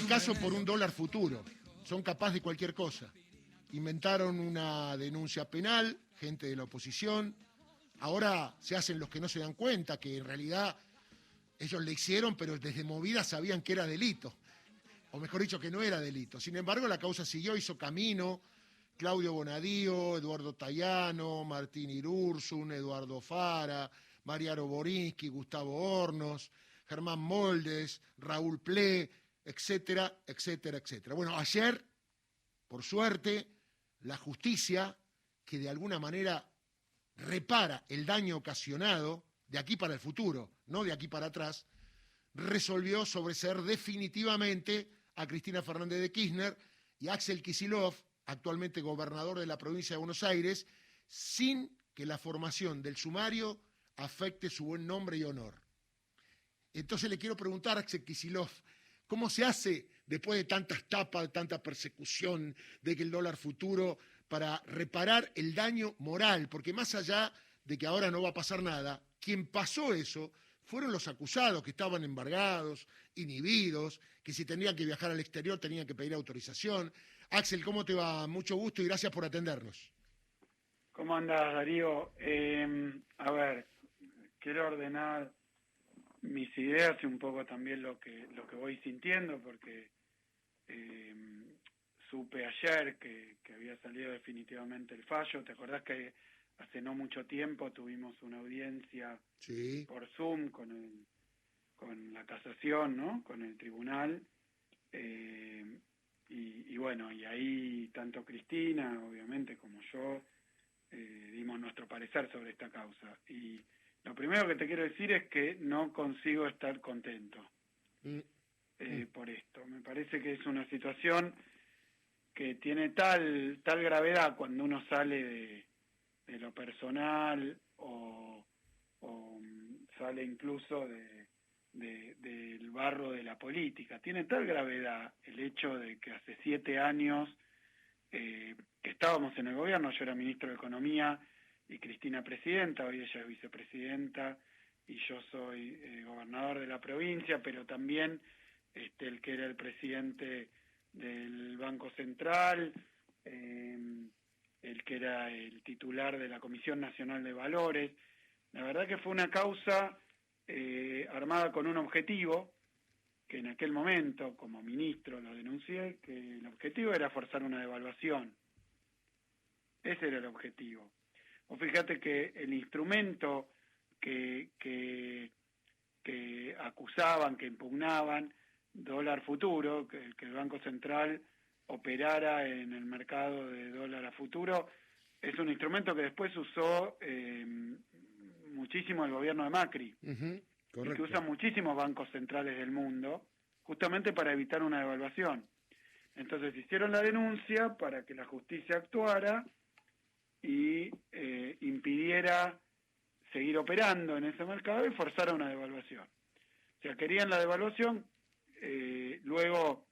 este caso por un dólar futuro. Son capaces de cualquier cosa. Inventaron una denuncia penal, gente de la oposición. Ahora se hacen los que no se dan cuenta, que en realidad ellos le hicieron, pero desde movida sabían que era delito. O mejor dicho, que no era delito. Sin embargo, la causa siguió, hizo camino. Claudio Bonadío, Eduardo Tayano, Martín Irursun, Eduardo Fara, Mariano Borinsky, Gustavo Hornos, Germán Moldes, Raúl Ple, etcétera, etcétera, etcétera. Bueno, ayer, por suerte, la justicia, que de alguna manera repara el daño ocasionado de aquí para el futuro, no de aquí para atrás, resolvió sobreseer definitivamente a Cristina Fernández de Kirchner y a Axel Kicillof, actualmente gobernador de la provincia de Buenos Aires, sin que la formación del sumario afecte su buen nombre y honor. Entonces le quiero preguntar a Axel Kicillof, ¿cómo se hace después de tantas tapas, de tanta persecución, de que el dólar futuro, para reparar el daño moral? Porque más allá de que ahora no va a pasar nada, quien pasó eso fueron los acusados, que estaban embargados, inhibidos, que si tenían que viajar al exterior tenían que pedir autorización. Axel, ¿cómo te va? Mucho gusto y gracias por atendernos. ¿Cómo andas, Darío? A ver, quiero ordenar mis ideas y un poco también lo que voy sintiendo, porque supe ayer que había salido definitivamente el fallo. ¿Te acordás que hace no mucho tiempo tuvimos una audiencia Sí. por Zoom con la casación, ¿no? Con el tribunal. Y bueno, y ahí tanto Cristina, obviamente, como yo, dimos nuestro parecer sobre esta causa. Y lo primero que te quiero decir es que no consigo estar contento por esto. Me parece que es una situación que tiene tal gravedad cuando uno sale de lo personal o sale incluso del barro de la política. Tiene tal gravedad el hecho de que hace 7 años que estábamos en el gobierno, yo era ministro de Economía y Cristina presidenta, hoy ella es vicepresidenta y yo soy gobernador de la provincia, pero también el que era el presidente del Banco Central, el que era el titular de la Comisión Nacional de Valores. La verdad que fue una causa armada con un objetivo, que en aquel momento, como ministro, lo denuncié, que el objetivo era forzar una devaluación. Ese era el objetivo. O fíjate que el instrumento que acusaban, que impugnaban, dólar futuro, que el Banco Central operara en el mercado de dólar a futuro, es un instrumento que después usó muchísimo el gobierno de Macri, y que usan muchísimos bancos centrales del mundo, justamente para evitar una devaluación. Entonces hicieron la denuncia para que la justicia actuara y impidiera seguir operando en ese mercado y forzara una devaluación. O sea, querían la devaluación, luego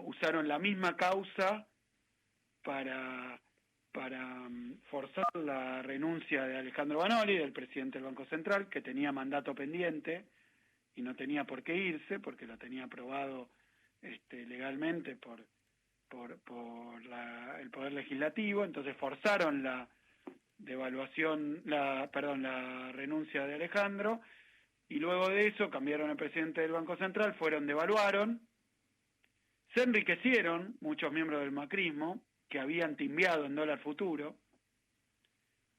usaron la misma causa para forzar la renuncia de Alejandro Banoli, del presidente del Banco Central, que tenía mandato pendiente y no tenía por qué irse, porque lo tenía aprobado legalmente por el Poder Legislativo. Entonces forzaron la renuncia de Alejandro, y luego de eso cambiaron al presidente del Banco Central, devaluaron, se enriquecieron muchos miembros del macrismo que habían timbiado en dólar futuro,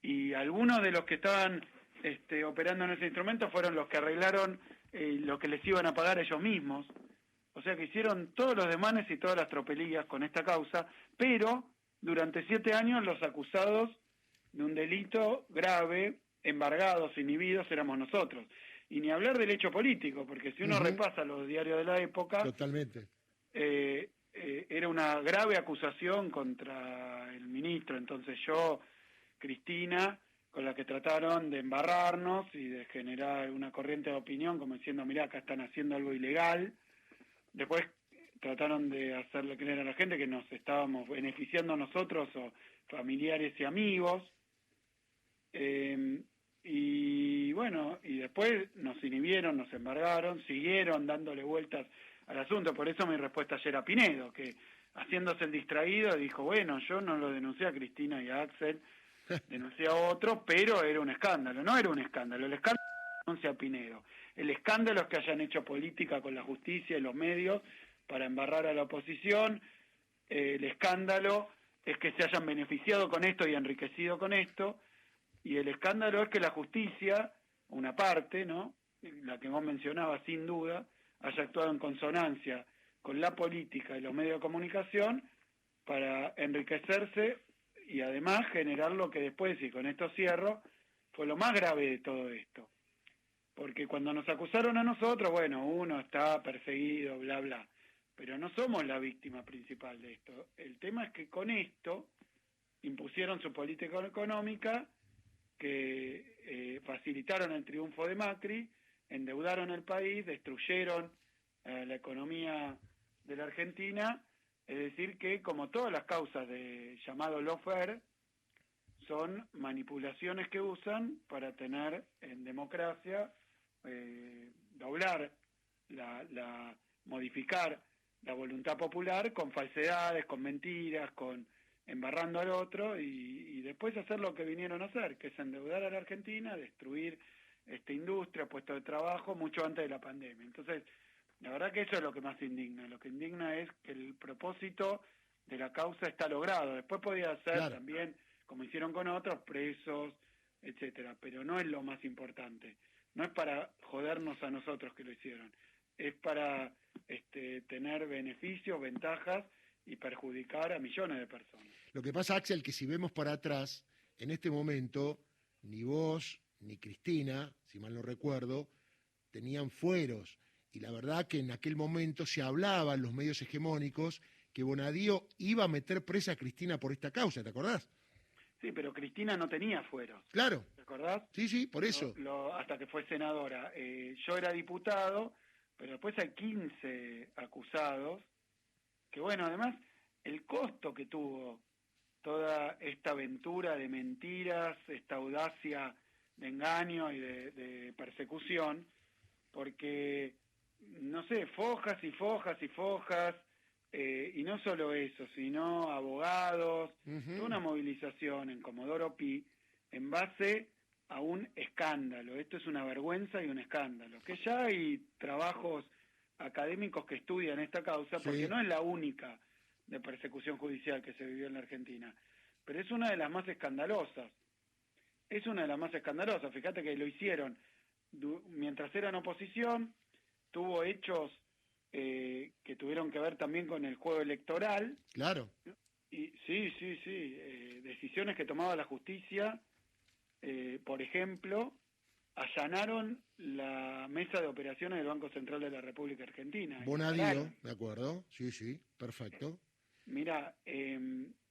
y algunos de los que estaban operando en ese instrumento fueron los que arreglaron lo que les iban a pagar ellos mismos. O sea que hicieron todos los desmanes y todas las tropelías con esta causa, pero durante 7 años los acusados de un delito grave, embargados, inhibidos, éramos nosotros. Y ni hablar del hecho político, porque si uno repasa los diarios de la época, totalmente, era una grave acusación contra el ministro. Entonces yo, Cristina, con la que trataron de embarrarnos y de generar una corriente de opinión como diciendo, mirá, acá están haciendo algo ilegal. Después trataron de hacerle creer a la gente que nos estábamos beneficiando nosotros o familiares y amigos. Y bueno, y después nos inhibieron, nos embargaron, siguieron dándole vueltas al asunto. Por eso mi respuesta ayer a Pinedo, que haciéndose el distraído dijo, bueno, yo no lo denuncié a Cristina y a Axel, denuncié a otro, pero era un escándalo. No era un escándalo, el escándalo denuncia a Pinedo. El escándalo es que hayan hecho política con la justicia y los medios para embarrar a la oposición. El escándalo es que se hayan beneficiado con esto y enriquecido con esto. Y el escándalo es que la justicia, una parte, ¿no?, la que vos mencionabas sin duda, haya actuado en consonancia con la política y los medios de comunicación para enriquecerse y además generar lo que después, y con esto cierro, fue lo más grave de todo esto. Porque cuando nos acusaron a nosotros, bueno, uno está perseguido, bla, bla, pero no somos la víctima principal de esto. El tema es que con esto impusieron su política económica, que facilitaron el triunfo de Macri, endeudaron el país, destruyeron la economía de la Argentina. Es decir que, como todas las causas de llamado lawfare, son manipulaciones que usan para tener en democracia, doblar, modificar la voluntad popular con falsedades, con mentiras, con embarrando al otro y después hacer lo que vinieron a hacer, que es endeudar a la Argentina, destruir esta industria, puestos de trabajo, mucho antes de la pandemia. Entonces, la verdad que eso es lo que más indigna. Lo que indigna es que el propósito de la causa está logrado. Después podía ser también, como hicieron con otros, presos, etcétera, pero no es lo más importante. No es para jodernos a nosotros que lo hicieron. Es para tener beneficios, ventajas y perjudicar a millones de personas. Lo que pasa, Axel, que si vemos para atrás, en este momento, ni vos ni Cristina, si mal no recuerdo, tenían fueros. Y la verdad que en aquel momento se hablaba en los medios hegemónicos que Bonadío iba a meter presa a Cristina por esta causa, ¿te acordás? Sí, pero Cristina no tenía fueros. Claro. ¿Te acordás? Sí, por eso. Hasta que fue senadora. Yo era diputado, pero después hay 15 acusados, que bueno, además, el costo que tuvo toda esta aventura de mentiras, esta audacia de engaño y de persecución, porque, no sé, fojas y fojas y fojas, y no solo eso, sino abogados, toda una movilización en Comodoro Pi en base a un escándalo. Esto es una vergüenza y un escándalo. Que ya hay trabajos académicos que estudian esta causa, porque no es la única de persecución judicial que se vivió en la Argentina, pero es una de las más escandalosas. Es una de las más escandalosas. Fíjate que lo hicieron mientras eran oposición, tuvo hechos que tuvieron que ver también con el juego electoral. Claro. Y sí, decisiones que tomaba la justicia, por ejemplo, allanaron la mesa de operaciones del Banco Central de la República Argentina. Bonadío, de acuerdo, sí, perfecto. Mira,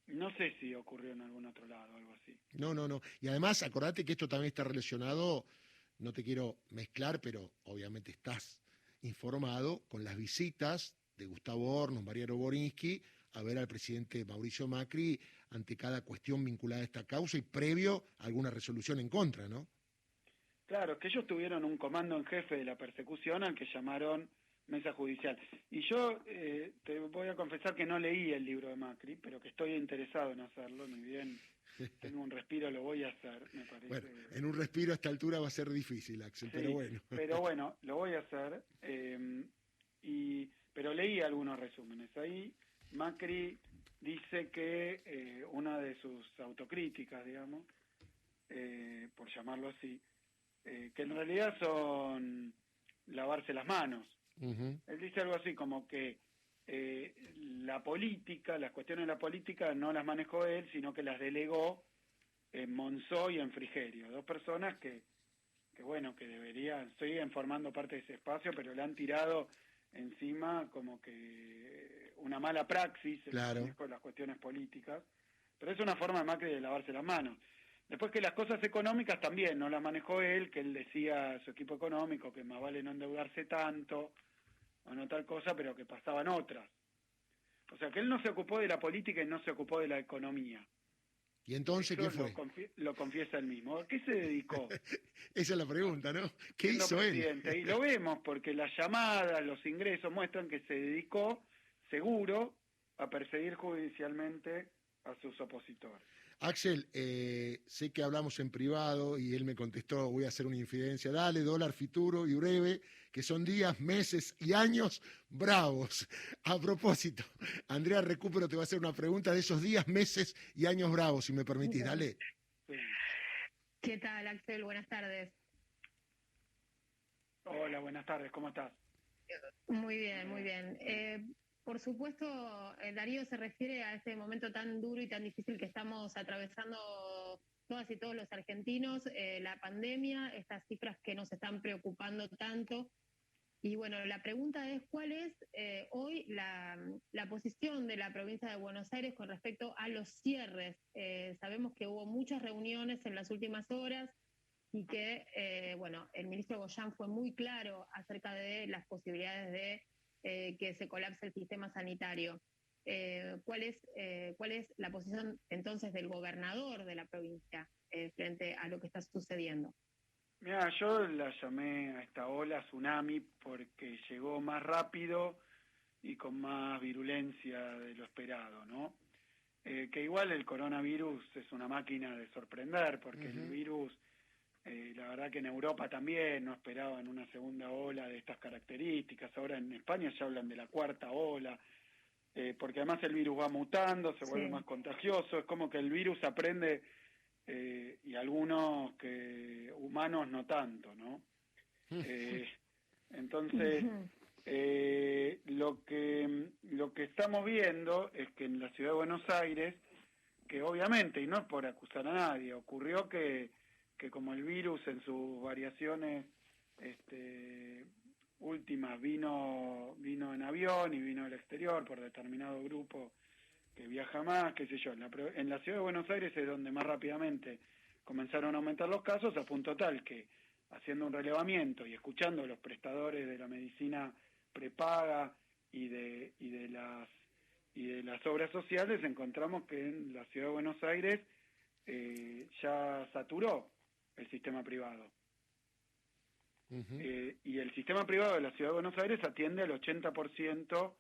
no sé si ocurrió en algún otro lado, algo así. No. Y además, acordate que esto también está relacionado, no te quiero mezclar, pero obviamente estás informado con las visitas de Gustavo Hornos, Mariano Borinsky, a ver al presidente Mauricio Macri ante cada cuestión vinculada a esta causa y previo a alguna resolución en contra, ¿no? Claro, es que ellos tuvieron un comando en jefe de la persecución al que llamaron mesa judicial. Y yo te voy a confesar que no leí el libro de Macri, pero que estoy interesado en hacerlo, ni bien tengo un respiro, lo voy a hacer, me parece. Bueno, en un respiro a esta altura va a ser difícil, Axel, sí, pero bueno. Pero bueno, lo voy a hacer, pero leí algunos resúmenes. Ahí Macri dice que una de sus autocríticas, digamos, por llamarlo así, que en realidad son lavarse las manos. Él dice algo así como que la política, las cuestiones de la política no las manejó él, sino que las delegó en Monzó y en Frigerio, dos personas que bueno, que deberían, siguen formando parte de ese espacio, pero le han tirado encima como que una mala praxis claro, con las cuestiones políticas, pero es una forma de Macri de lavarse las manos. Después que las cosas económicas también no las manejó él, que él decía a su equipo económico que más vale no endeudarse tanto, o no tal cosa, pero que pasaban otras. O sea, que él no se ocupó de la política y no se ocupó de la economía. ¿Y entonces Eso qué fue? lo confiesa él mismo. ¿A qué se dedicó? Esa es la pregunta, ¿no? ¿Qué Siendo hizo él? presidente. Y lo vemos porque las llamadas, los ingresos muestran que se dedicó, seguro, a perseguir judicialmente a sus opositores. Axel, sé que hablamos en privado y él me contestó, voy a hacer una infidencia, dale, dólar, futuro y breve, que son días, meses y años bravos. A propósito, Andrea Recupero te va a hacer una pregunta de esos días, meses y años bravos, si me permitís, dale. Sí. ¿Qué tal, Axel? Buenas tardes. Hola, buenas tardes, ¿cómo estás? Muy bien, muy bien. Por supuesto, Darío se refiere a este momento tan duro y tan difícil que estamos atravesando todas y todos los argentinos, la pandemia, estas cifras que nos están preocupando tanto. Y bueno, la pregunta es, ¿cuál es hoy la posición de la provincia de Buenos Aires con respecto a los cierres? Sabemos que hubo muchas reuniones en las últimas horas y que, bueno, el ministro Goyán fue muy claro acerca de las posibilidades de que se colapse el sistema sanitario. ¿Cuál es la posición entonces del gobernador de la provincia frente a lo que está sucediendo? Mira, yo la llamé a esta ola tsunami porque llegó más rápido y con más virulencia de lo esperado, ¿no? Que igual el coronavirus es una máquina de sorprender, porque el virus, la verdad que en Europa también no esperaban una segunda ola de estas características. Ahora en España ya hablan de la cuarta ola, porque además el virus va mutando, se vuelve más contagioso, es como que el virus aprende, y algunos que humanos no tanto, ¿no? Entonces, lo que estamos viendo es que en la ciudad de Buenos Aires, que obviamente, y no es por acusar a nadie, ocurrió que como el virus en sus variaciones últimas vino en avión y vino del exterior por determinado grupo que viaja más, qué sé yo, en la ciudad de Buenos Aires es donde más rápidamente comenzaron a aumentar los casos, a punto tal que, haciendo un relevamiento y escuchando a los prestadores de la medicina prepaga y de las obras sociales, encontramos que en la ciudad de Buenos Aires ya saturó el sistema privado. Y el sistema privado de la ciudad de Buenos Aires atiende al 80%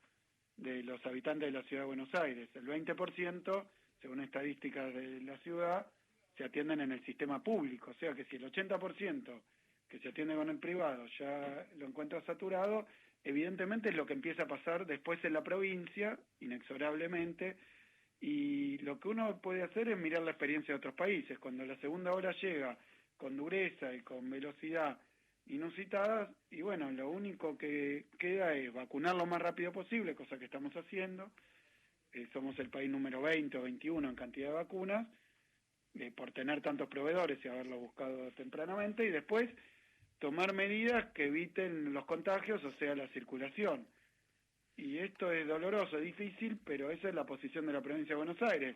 de los habitantes de la ciudad de Buenos Aires. El 20%, según estadísticas de la ciudad, se atienden en el sistema público. O sea que si el 80% que se atiende con el privado ya lo encuentra saturado, evidentemente es lo que empieza a pasar después en la provincia, inexorablemente, y lo que uno puede hacer es mirar la experiencia de otros países. Cuando la segunda ola llega con dureza y con velocidad inusitadas, y bueno, lo único que queda es vacunar lo más rápido posible, cosa que estamos haciendo. Somos el país número 20 o 21 en cantidad de vacunas, por tener tantos proveedores y haberlo buscado tempranamente, y después tomar medidas que eviten los contagios, o sea, la circulación. Y esto es doloroso, es difícil, pero esa es la posición de la provincia de Buenos Aires.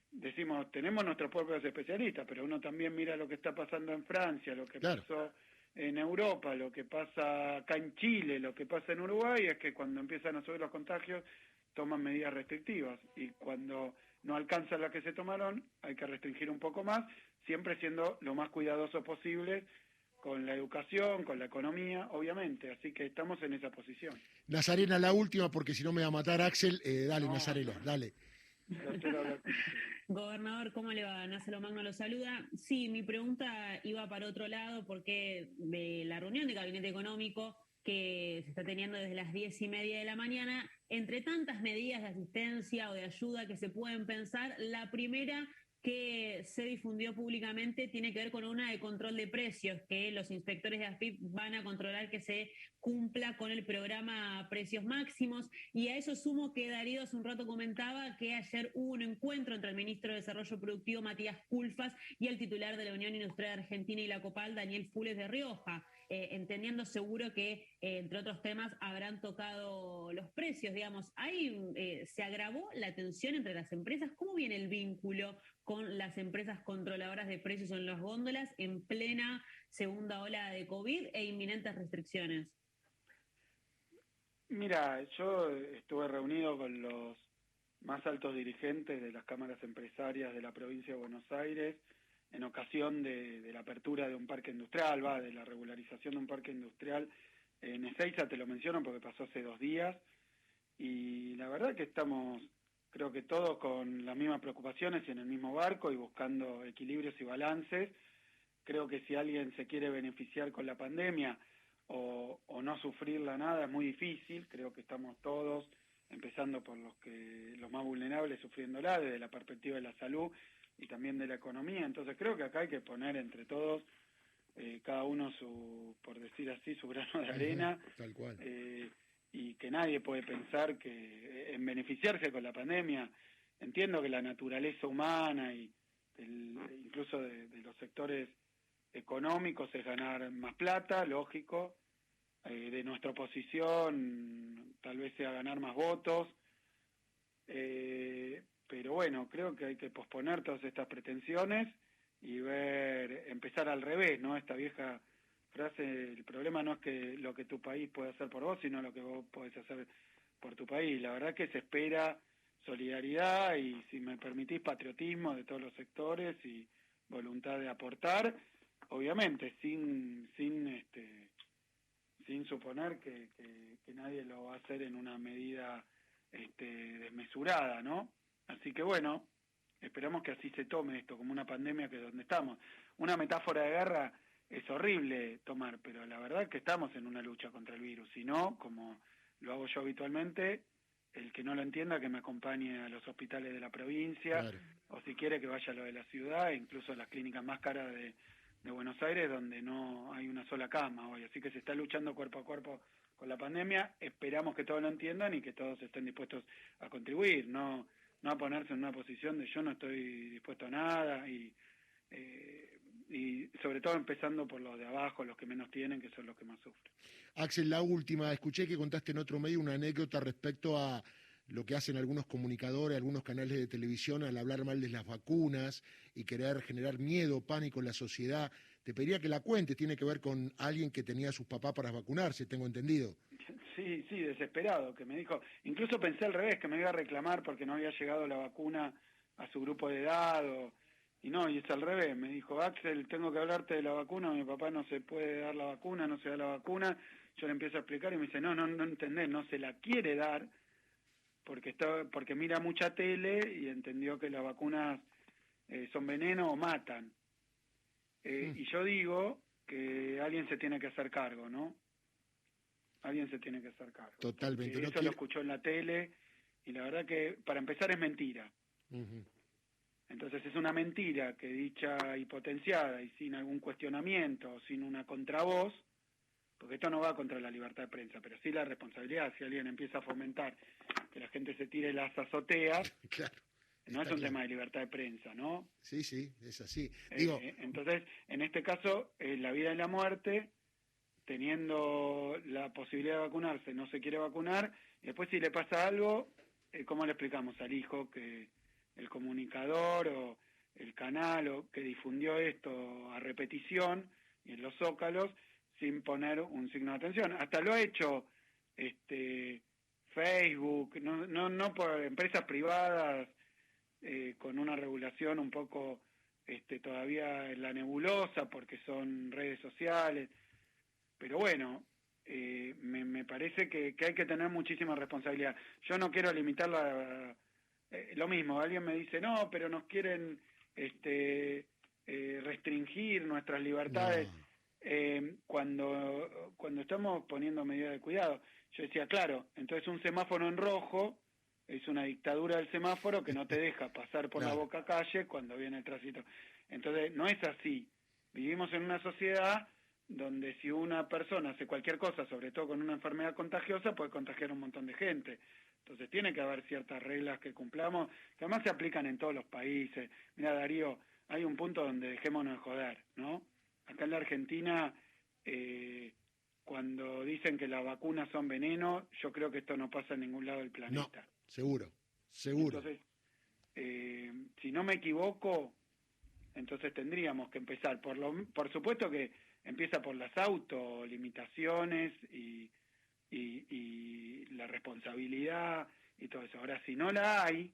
Decimos, tenemos nuestros propios especialistas, pero uno también mira lo que está pasando en Francia, lo que pasó en Europa, lo que pasa acá en Chile, lo que pasa en Uruguay, es que cuando empiezan a subir los contagios toman medidas restrictivas, y cuando no alcanzan las que se tomaron hay que restringir un poco más, siempre siendo lo más cuidadosos posible con la educación, con la economía, obviamente, así que estamos en esa posición. Nazarena, la última, porque si no me va a matar Axel. Dale, no, Nazarena, dale. Gobernador, ¿cómo le va? Nacelo Magno lo saluda. Sí, mi pregunta iba para otro lado, porque de la reunión de Gabinete Económico que se está teniendo desde las 10:30 de la mañana, entre tantas medidas de asistencia o de ayuda que se pueden pensar, la primera que se difundió públicamente tiene que ver con una de control de precios, que los inspectores de AFIP van a controlar que se cumpla con el programa Precios Máximos, y a eso sumo que Darío hace un rato comentaba que ayer hubo un encuentro entre el ministro de Desarrollo Productivo, Matías Culfas, y el titular de la Unión Industrial Argentina y la COPAL, Daniel Fules de Rioja, entendiendo seguro que, entre otros temas, habrán tocado los precios, digamos. Ahí se agravó la tensión entre las empresas. ¿Cómo viene el vínculo con las empresas controladoras de precios en las góndolas en plena segunda ola de COVID e inminentes restricciones? Mira, yo estuve reunido con los más altos dirigentes de las cámaras empresarias de la provincia de Buenos Aires en ocasión de la apertura de un parque industrial, de la regularización de un parque industrial en Ezeiza, te lo menciono porque pasó hace 2 días, y la verdad que estamos, creo que todos con las mismas preocupaciones y en el mismo barco y buscando equilibrios y balances. Creo que si alguien se quiere beneficiar con la pandemia o no sufrirla nada es muy difícil. Creo que estamos todos, empezando por los más vulnerables, sufriéndola desde la perspectiva de la salud y también de la economía. Entonces creo que acá hay que poner entre todos, cada uno por decir así, su grano de arena. Tal cual. Y que nadie puede pensar que en beneficiarse con la pandemia. Entiendo que la naturaleza humana y incluso de los sectores económicos es ganar más plata, lógico. De nuestra oposición tal vez sea ganar más votos. Pero bueno, creo que hay que posponer todas estas pretensiones y empezar al revés, ¿no? Esta vieja frase, el problema no es que lo que tu país puede hacer por vos, sino lo que vos podés hacer por tu país. La verdad que se espera solidaridad y, si me permitís, patriotismo de todos los sectores y voluntad de aportar, obviamente sin suponer que nadie lo va a hacer en una medida desmesurada, ¿no? Así que bueno, esperamos que así se tome esto como una pandemia, que es donde estamos. Una metáfora de guerra es horrible tomar, pero la verdad es que estamos en una lucha contra el virus. Si no, como lo hago yo habitualmente, el que no lo entienda, que me acompañe a los hospitales de la provincia, claro, o si quiere que vaya a lo de la ciudad, incluso a las clínicas más caras de Buenos Aires, donde no hay una sola cama hoy. Así que se está luchando cuerpo a cuerpo con la pandemia. Esperamos que todos lo entiendan y que todos estén dispuestos a contribuir, no a ponerse en una posición de yo no estoy dispuesto a nada, y sobre todo empezando por los de abajo, los que menos tienen, que son los que más sufren. Axel, la última, escuché que contaste en otro medio una anécdota respecto a lo que hacen algunos comunicadores, algunos canales de televisión al hablar mal de las vacunas y querer generar miedo, pánico en la sociedad. Te pediría que la cuentes, tiene que ver con alguien que tenía a sus papás para vacunarse, tengo entendido. Sí, desesperado, que me dijo, incluso pensé al revés, que me iba a reclamar porque no había llegado la vacuna a su grupo de edad, y es al revés. Me dijo, Axel, tengo que hablarte de la vacuna, mi papá no se puede dar la vacuna, no se da la vacuna. Yo le empiezo a explicar y me dice, no entendés, no se la quiere dar porque mira mucha tele y entendió que las vacunas son veneno o matan. Y yo digo que alguien se tiene que hacer cargo, ¿no? Alguien se tiene que hacer cargo. Totalmente. Eso lo escuchó en la tele y la verdad que, para empezar, es mentira. Uh-huh. Entonces es una mentira que, dicha y potenciada y sin algún cuestionamiento, sin una contravoz, porque esto no va contra la libertad de prensa, pero sí la responsabilidad. Si alguien empieza a fomentar que la gente se tire las azoteas, claro, no es un tema de libertad de prensa, ¿no? Sí, es así. Entonces, en este caso, la vida y la muerte, teniendo la posibilidad de vacunarse, no se quiere vacunar, y después si le pasa algo, ¿cómo le explicamos al hijo que el comunicador o el canal que difundió esto a repetición y en los zócalos, sin poner un signo de atención? Hasta lo ha hecho Facebook, no por empresas privadas, con una regulación un poco todavía en la nebulosa, porque son redes sociales. Pero bueno, me parece que hay que tener muchísima responsabilidad. Yo no quiero limitarla. Lo mismo, alguien me dice, no, pero nos quieren restringir nuestras libertades. No. Cuando estamos poniendo medidas de cuidado, yo decía, claro, entonces un semáforo en rojo es una dictadura del semáforo que no te deja pasar por la boca calle cuando viene el tránsito. Entonces no es así. Vivimos en una sociedad donde si una persona hace cualquier cosa, sobre todo con una enfermedad contagiosa, puede contagiar a un montón de gente. Entonces tiene que haber ciertas reglas que cumplamos, que además se aplican en todos los países. Mira, Darío, hay un punto donde dejémonos de joder, ¿no? Acá en la Argentina, cuando dicen que las vacunas son veneno, yo creo que esto no pasa en ningún lado del planeta. No, seguro. Entonces, si no me equivoco, entonces tendríamos que empezar, por supuesto que empieza por las autolimitaciones y la responsabilidad y todo eso. Ahora, si no la hay,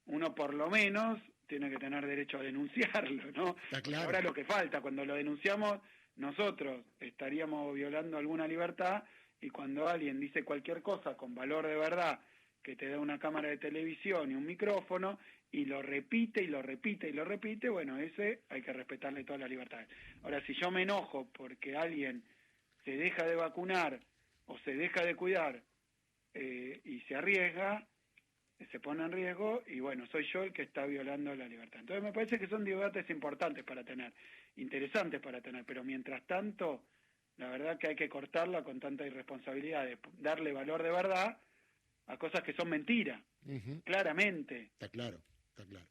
uno por lo menos tiene que tener derecho a denunciarlo, ¿no? Está claro. Ahora lo que falta, cuando lo denunciamos, nosotros estaríamos violando alguna libertad, y cuando alguien dice cualquier cosa con valor de verdad, que te da una cámara de televisión y un micrófono, y lo repite, y lo repite, y lo repite, bueno, ese hay que respetarle todas las libertades. Ahora, si yo me enojo porque alguien se deja de vacunar o se deja de cuidar y se arriesga, se pone en riesgo, y bueno, soy yo el que está violando la libertad. Entonces me parece que son debates importantes para tener, interesantes para tener, pero mientras tanto, la verdad que hay que cortarla con tanta irresponsabilidad de darle valor de verdad a cosas que son mentiras, claramente. Está claro, está claro.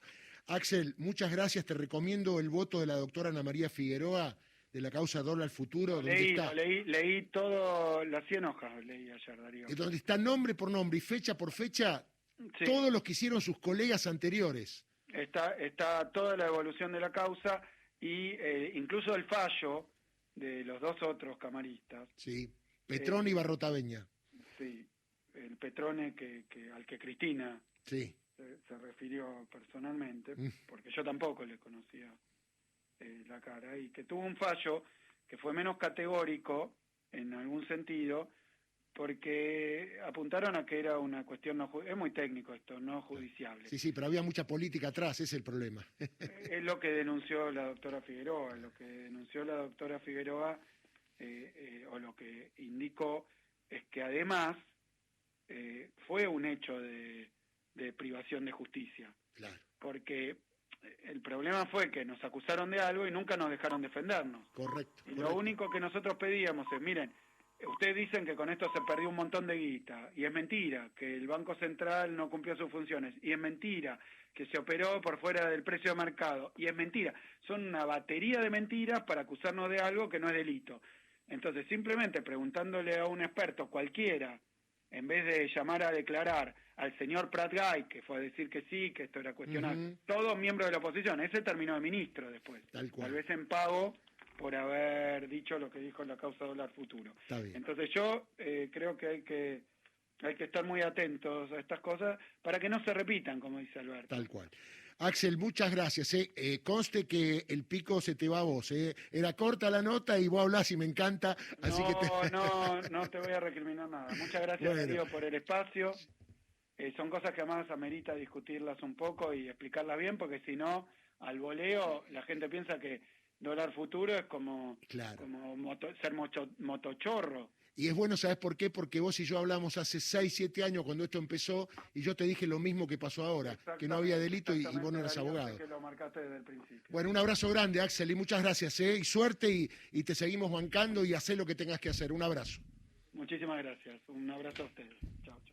Axel, muchas gracias, te recomiendo el voto de la doctora Ana María Figueroa de la causa Dólar al Futuro. Leí todo, las 100 hojas leí ayer, Darío. Donde está nombre por nombre y fecha por fecha, sí, todos los que hicieron sus colegas anteriores. Está toda la evolución de la causa y incluso el fallo de los dos otros camaristas. Sí, Petrone y Barrotaveña. Sí, el Petrone al que Cristina sí se refirió personalmente, porque yo tampoco le conocía la cara, y que tuvo un fallo que fue menos categórico en algún sentido, porque apuntaron a que era una cuestión es muy técnico esto, no judiciable. Sí, pero había mucha política atrás, ese es el problema. Es lo que denunció la doctora Figueroa, o lo que indicó es que además fue un hecho de privación de justicia. Claro. Porque el problema fue que nos acusaron de algo y nunca nos dejaron defendernos. Correcto. Lo único que nosotros pedíamos es, miren, ustedes dicen que con esto se perdió un montón de guita, y es mentira, que el Banco Central no cumplió sus funciones, y es mentira, que se operó por fuera del precio de mercado, y es mentira. Son una batería de mentiras para acusarnos de algo que no es delito. Entonces, simplemente preguntándole a un experto cualquiera, en vez de llamar a declarar al señor Prat Gay, que fue a decir que sí, que esto era cuestionable, todos miembros de la oposición, ese terminó de ministro después, tal vez en pago por haber dicho lo que dijo en la causa Dólar Futuro. Entonces yo creo que hay que estar muy atentos a estas cosas para que no se repitan, como dice Alberto. Tal cual. Axel, muchas gracias. Conste que el pico se te va a vos. Era corta la nota y vos hablás y me encanta. Así no te voy a recriminar nada. Muchas gracias, Darío, por el espacio. Son cosas que además amerita discutirlas un poco y explicarlas bien, porque si no, al voleo, la gente piensa que Dólar Futuro es como ser motochorro. Y es bueno, ¿sabes por qué? Porque vos y yo hablamos hace 6, 7 años cuando esto empezó, y yo te dije lo mismo que pasó ahora, que no había delito y vos no eras abogado. Que lo marcaste desde el principio. Bueno, un abrazo grande, Axel, y muchas gracias, y suerte, y te seguimos bancando, y hacé lo que tengas que hacer. Un abrazo. Muchísimas gracias. Un abrazo a ustedes. Chao, chao.